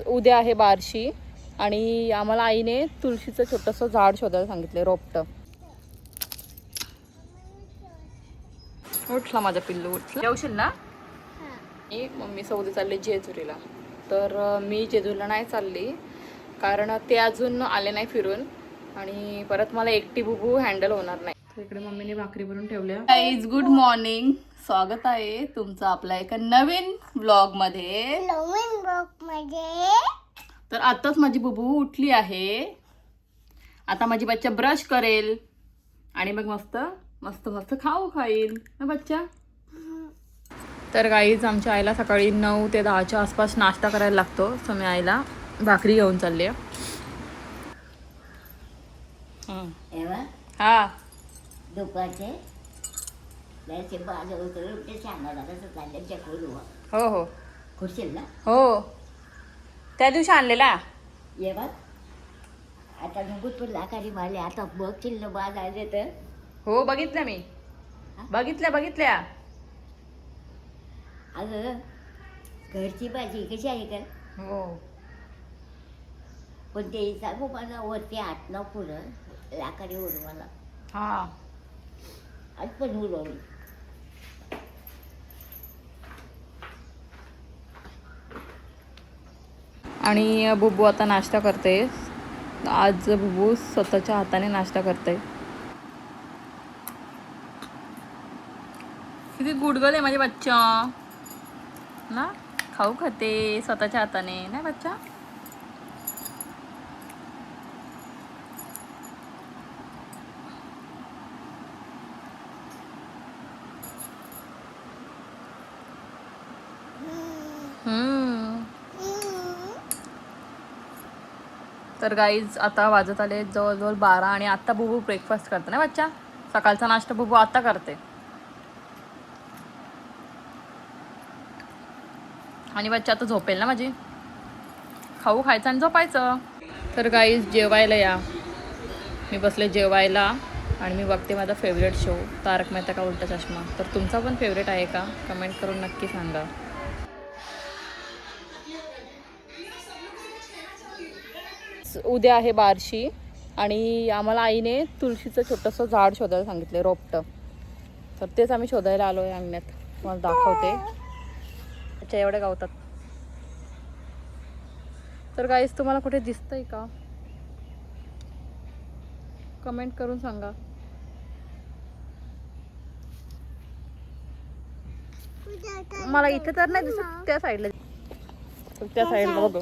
उद्या आहे बारशी आणि आम्हाला आईने तुळशीचं छोटंसं झाड शोधायला सांगितलं, रोपटं. उठला माझा पिल्लू, उठला. येऊशील ना? मम्मी सौदी चालली जेजुरीला. तर मी जेजुरीला नाही चालली कारण ते अजून आले नाही फिरून आणि परत मला एकटी बुबू हँडल होणार नाही. तर इकडे मम्मीने भाकरी बनवून ठेवल्या. गाईज गुड मॉर्निंग, स्वागत आहे तुमचं आपल्या एका नवीन ब्लॉग मध्ये. तर आताच माझी बुबू उठली आहे. आता माझी बच्चा ब्रश करेल आणि मग मस्त मस्त मस्त खाऊ खाईल ना बच्चा. तर गाईज आमच्या आईला सकाळी 9 ते 10च्या आसपास नाश्ता करायला लागतो. सो मी आईला भाकरी घेऊन चालली आहे. हा दुपारचे हो हो खुशील ना हो, त्या दिवशी आणलेला. ये बघ आता नुकूच पण लाकारी मारले. आता बघशील ना बाज आले तर. हो बघितल्या मी, बघितल्या. अगं घरची भाजी कशी आहे का? हो पण ते सांगू मला वरती 8-9 फुलं लाकारी उडू मला. हा आज पण उडवली. आणि बुबू आता नाश्ता करते. आज बुबू स्वतःच्या हाताने नाश्ता करते. किती गुडगल आहे माझे बच्चा ना, खाऊ खाते स्वतःच्या हाताने नाही बच्चा. तर गाईज आता वाजत आले जवळजवळ 12 आणि आता बुबू ब्रेकफास्ट करते ना बच्चा. सकाळचा नाश्ता बुबू आता करते आणि बच्चा आता झोपेल ना माझी. खाऊ खायचं आणि झोपायचं. तर गाईज जेवायला या. मी बसले जेवायला आणि मी बघते माझा फेवरेट शो तारक मेहता का उल्टा चष्मा. तर तुमचा पण फेवरेट आहे का? कमेंट करून नक्की सांगा. उद्या आहे बारशी आणि आम्हाला आईने तुळशीचं छोटंसं झाड शोधायला सांगितलं, रोपटं. तर तेच आम्ही शोधायला आलो आहे अंगणात. मला दाखवते. अच्छा एवढे गावतात. तर गाईस तुम्हाला कुठे दिसतंय का? कमेंट करून सांगा. मला इथे तर नाही दिसत, त्या साईडला. त्या साईडला बघू.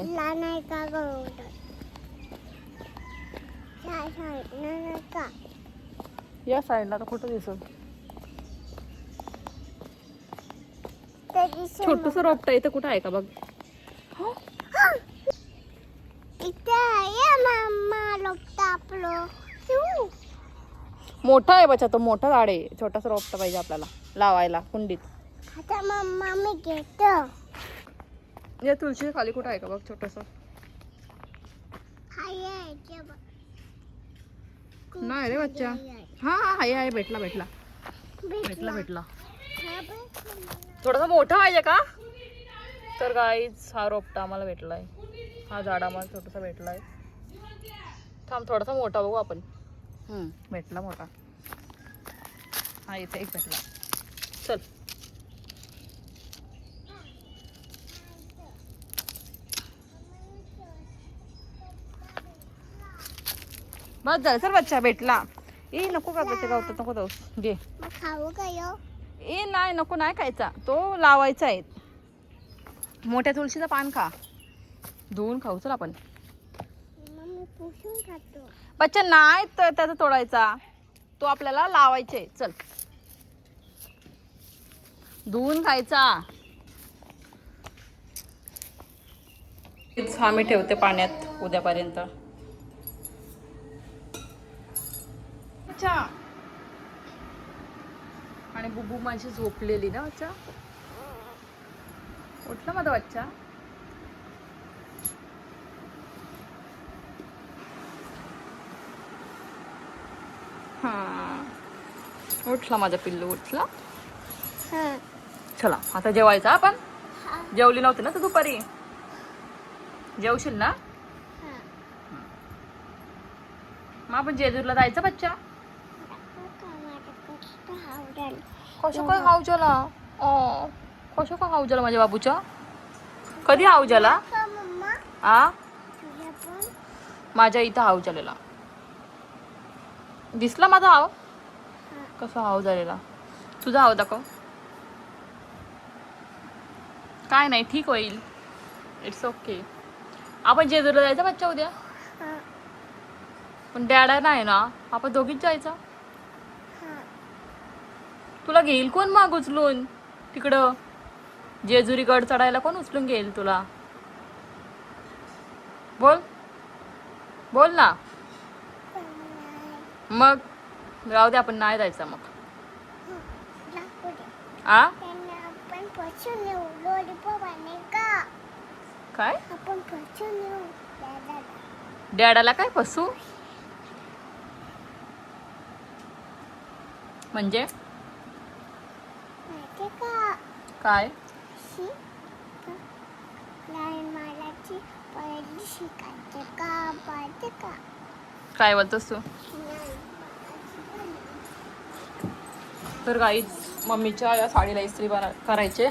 या साईडला तर कुठं दिसत. छोटस रोपट इथं कुठं आहे का बघ. मोठा आहे बच्चा तो, मोठा झाड आहे. छोटासा रोपटा पाहिजे आपल्याला लावायला कुंडीत. या तुळशी खाली कुठं आहे का बघ छोटस. नाही रे बच्चा. हा हा आहे, भेटला थोडासा मोठा पाहिजे का? तर गाईज हा रोपटा आम्हाला भेटलाय. हा झाड आम्हाला छोटासा भेटलाय. थांब थोडासा मोठा बघू आपण. भेटला मोठा. हा इथे एक भेटला. चल बस झालं सर बच्चा भेटला. ए नको का त्याच्या गावतात नको जाऊस. घे खाऊ काय? ए नाही नको, नाही खायचा तो, लावायचा आहे. मोठ्या तुळशीचं पान खा, धुवून खाऊ. चल आपण. बच्चा नाही तर त्याचा तोडायचा, तो आपल्याला लावायचे. चल धुवून खायचा. हा मी ठेवते पाण्यात उद्यापर्यंत. अच्छा आणि बुबू माझी झोपलेली ना बच्चा. उठला माझा बच्चा. हा उठला माझा पिल्लू, उठला. चला आता जेवायचं आपण. जेवली नव्हती ना तू दुपारी. जेवशील ना? मग आपण जेजूरला जायचं बच्चा? कसं काय हाव झाला? कसं काय हाव झाला माझ्या बाबूच्या? कधी हाव झाला? आ माझ्या इथं हाव झालेला. दिसला माझा हाव? कसा हाव झालेला? तुझा हाव दाखव. काय नाही, ठीक होईल. It's okay. आपण जेजूरला जायचं बच्चा उद्या? पण डॅडा नाही ना, आपण दोघीच जायचं. तुला घेईल कोण मग उचलून तिकडं? जेजुरी गड चढायला कोण उचलून घेईल तुला? बोल बोल ना. मग राहू दे, आपण नाही जायचं मग. आ काय? डॅडाला काय फसू? म्हणजे काय? काय बोलतोस तू? तर गाईच मम्मीच्या या साडीला इस्त्री करायचे,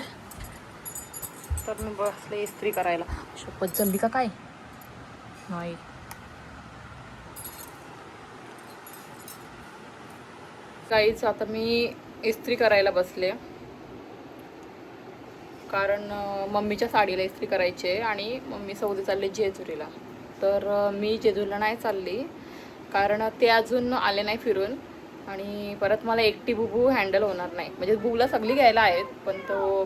तर मी बसले इस्त्री करायला. शपथ जमली का काय? नाही. गाईच आता मी इस्त्री करायला बसले, कारण मम्मीच्या साडीला इस्त्री करायची आहे आणि मम्मी सौदी चालले जेजुरीला. तर मी जेजुरीला नाही चालली, कारण ते अजून आले नाही फिरून, आणि परत मला एकटी बुबू हँडल होणार नाही. म्हणजे बुबूला सगळी घ्यायला आहेत, पण तो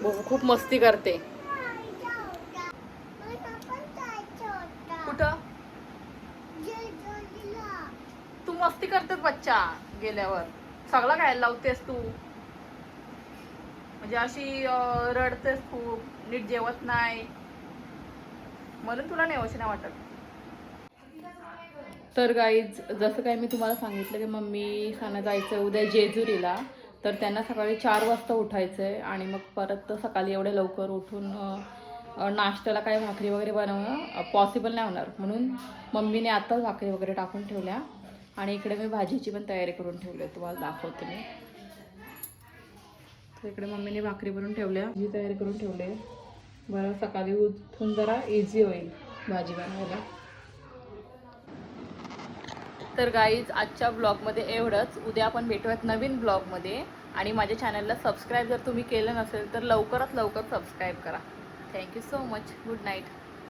बुबू खूप मस्ती करते. कुठं? तू मस्ती करतेस बच्चा, गेल्यावर सगळं घ्यायला लावतेस तू. म्हणजे अशी रडतेस खूप, नीट जेवत नाही, म्हणून तुला नेवशी नाही वाटत. तर गाईज जसं काय मी तुम्हाला सांगितलं की मम्मी सांना जायचं उद्या जेजुरीला, तर त्यांना सकाळी 4 वाजता उठायचं आहे, आणि मग परत सकाळी एवढ्या लवकर उठून नाश्त्याला काही भाकरी वगैरे बनवणं पॉसिबल नाही होणार. म्हणून मम्मीने आत्ताच भाकरी वगैरे टाकून ठेवल्या, आणि इकडे मी भाजीची पण तयारी करून ठेवली आहे, तुम्हाला दाखवते मी. तर इकडे मम्मीने भाकरी बनवून ठेवल्या, भाजी तयारी करून ठेवली आहे. बरं, सकाळी उठून जरा इझी होईल भाजी बनवायला. तर गाईज आजच्या ब्लॉगमध्ये एवढंच. उद्या आपण भेटूयात नवीन ब्लॉगमध्ये, आणि माझ्या चॅनलला सबस्क्राईब जर तुम्ही केलं नसेल तर लवकरात लवकर सबस्क्राईब करा. Thank you so much. Good night.